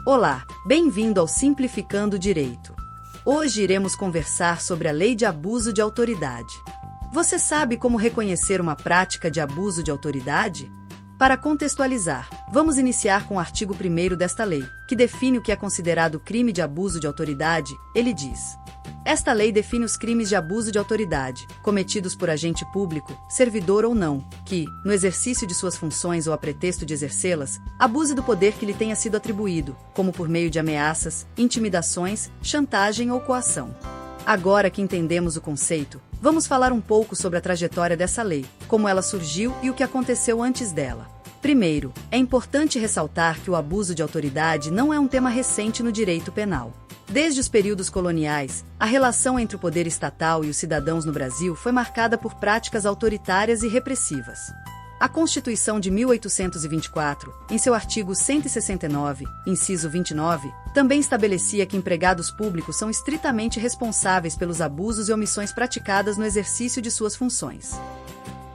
Olá, bem-vindo ao Simplificando Direito. Hoje iremos conversar sobre a Lei de Abuso de Autoridade. Você sabe como reconhecer uma prática de abuso de autoridade? Para contextualizar, vamos iniciar com o artigo 1º desta lei, que define o que é considerado crime de abuso de autoridade. Ele diz: esta lei define os crimes de abuso de autoridade, cometidos por agente público, servidor ou não, que, no exercício de suas funções ou a pretexto de exercê-las, abuse do poder que lhe tenha sido atribuído, como por meio de ameaças, intimidações, chantagem ou coação. Agora que entendemos o conceito, vamos falar um pouco sobre a trajetória dessa lei, como ela surgiu e o que aconteceu antes dela. Primeiro, é importante ressaltar que o abuso de autoridade não é um tema recente no direito penal. Desde os períodos coloniais, a relação entre o poder estatal e os cidadãos no Brasil foi marcada por práticas autoritárias e repressivas. A Constituição de 1824, em seu artigo 169, inciso 29, também estabelecia que empregados públicos são estritamente responsáveis pelos abusos e omissões praticadas no exercício de suas funções.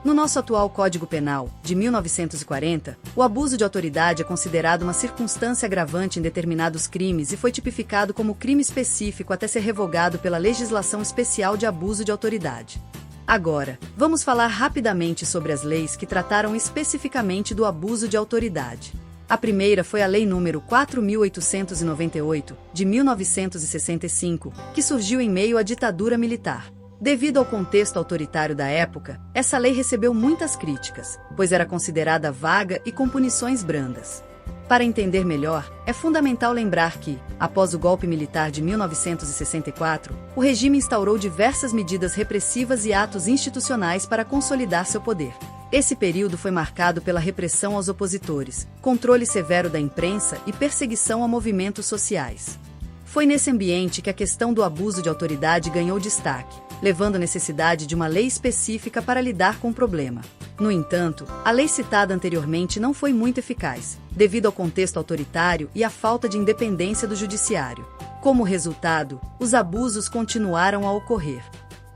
No nosso atual Código Penal, de 1940, o abuso de autoridade é considerado uma circunstância agravante em determinados crimes e foi tipificado como crime específico até ser revogado pela legislação especial de abuso de autoridade. Agora, vamos falar rapidamente sobre as leis que trataram especificamente do abuso de autoridade. A primeira foi a Lei nº 4.898, de 1965, que surgiu em meio à ditadura militar. Devido ao contexto autoritário da época, essa lei recebeu muitas críticas, pois era considerada vaga e com punições brandas. Para entender melhor, é fundamental lembrar que, após o golpe militar de 1964, o regime instaurou diversas medidas repressivas e atos institucionais para consolidar seu poder. Esse período foi marcado pela repressão aos opositores, controle severo da imprensa e perseguição a movimentos sociais. Foi nesse ambiente que a questão do abuso de autoridade ganhou destaque, levando à necessidade de uma lei específica para lidar com o problema. No entanto, a lei citada anteriormente não foi muito eficaz, devido ao contexto autoritário e à falta de independência do judiciário. Como resultado, os abusos continuaram a ocorrer.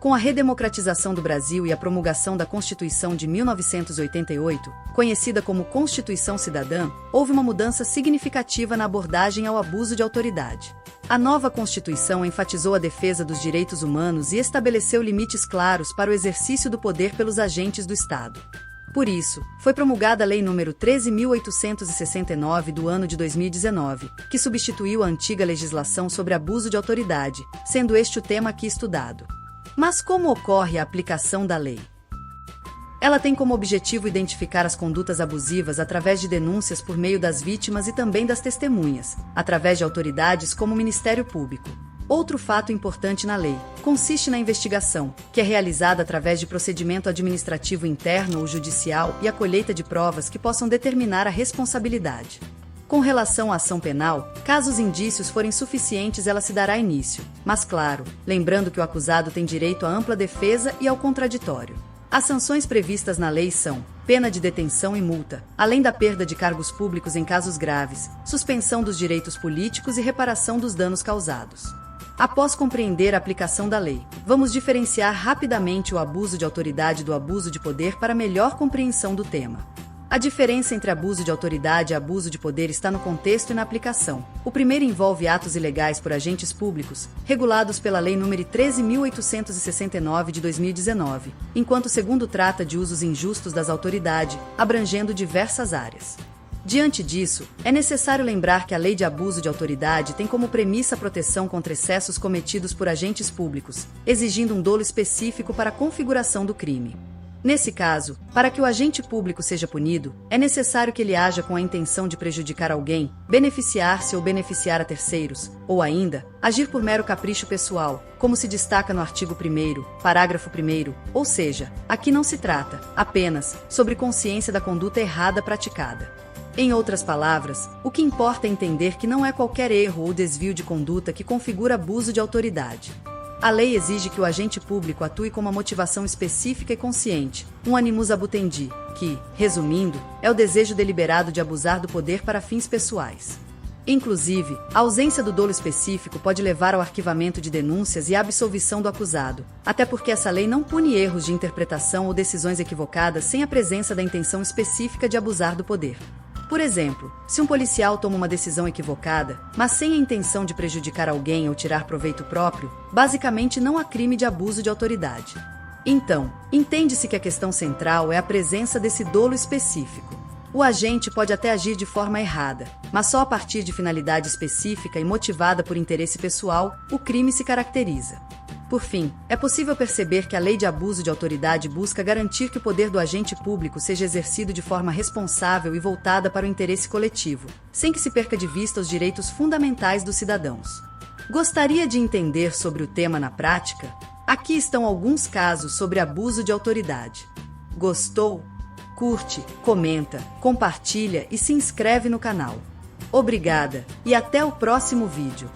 Com a redemocratização do Brasil e a promulgação da Constituição de 1988, conhecida como Constituição Cidadã, houve uma mudança significativa na abordagem ao abuso de autoridade. A nova Constituição enfatizou a defesa dos direitos humanos e estabeleceu limites claros para o exercício do poder pelos agentes do Estado. Por isso, foi promulgada a Lei nº 13.869 do ano de 2019, que substituiu a antiga legislação sobre abuso de autoridade, sendo este o tema aqui estudado. Mas como ocorre a aplicação da lei? Ela tem como objetivo identificar as condutas abusivas através de denúncias por meio das vítimas e também das testemunhas, através de autoridades como o Ministério Público. Outro fato importante na lei consiste na investigação, que é realizada através de procedimento administrativo interno ou judicial e a colheita de provas que possam determinar a responsabilidade. Com relação à ação penal, caso os indícios forem suficientes, ela se dará início, mas claro, lembrando que o acusado tem direito à ampla defesa e ao contraditório. As sanções previstas na lei são pena de detenção e multa, além da perda de cargos públicos em casos graves, suspensão dos direitos políticos e reparação dos danos causados. Após compreender a aplicação da lei, vamos diferenciar rapidamente o abuso de autoridade do abuso de poder para melhor compreensão do tema. A diferença entre abuso de autoridade e abuso de poder está no contexto e na aplicação. O primeiro envolve atos ilegais por agentes públicos, regulados pela Lei nº 13.869 de 2019, enquanto o segundo trata de usos injustos das autoridades, abrangendo diversas áreas. Diante disso, é necessário lembrar que a Lei de Abuso de Autoridade tem como premissa a proteção contra excessos cometidos por agentes públicos, exigindo um dolo específico para a configuração do crime. Nesse caso, para que o agente público seja punido, é necessário que ele haja com a intenção de prejudicar alguém, beneficiar-se ou beneficiar a terceiros, ou ainda, agir por mero capricho pessoal, como se destaca no artigo 1º, parágrafo 1º, ou seja, aqui não se trata, apenas, sobre consciência da conduta errada praticada. Em outras palavras, o que importa é entender que não é qualquer erro ou desvio de conduta que configura abuso de autoridade. A lei exige que o agente público atue com uma motivação específica e consciente, um animus abutendi, que, resumindo, é o desejo deliberado de abusar do poder para fins pessoais. Inclusive, a ausência do dolo específico pode levar ao arquivamento de denúncias e à absolvição do acusado, até porque essa lei não pune erros de interpretação ou decisões equivocadas sem a presença da intenção específica de abusar do poder. Por exemplo, se um policial toma uma decisão equivocada, mas sem a intenção de prejudicar alguém ou tirar proveito próprio, basicamente não há crime de abuso de autoridade. Então, entende-se que a questão central é a presença desse dolo específico. O agente pode até agir de forma errada, mas só a partir de finalidade específica e motivada por interesse pessoal, o crime se caracteriza. Por fim, é possível perceber que a lei de abuso de autoridade busca garantir que o poder do agente público seja exercido de forma responsável e voltada para o interesse coletivo, sem que se perca de vista os direitos fundamentais dos cidadãos. Gostaria de entender sobre o tema na prática? Aqui estão alguns casos sobre abuso de autoridade. Gostou? Curte, comenta, compartilha e se inscreve no canal. Obrigada e até o próximo vídeo.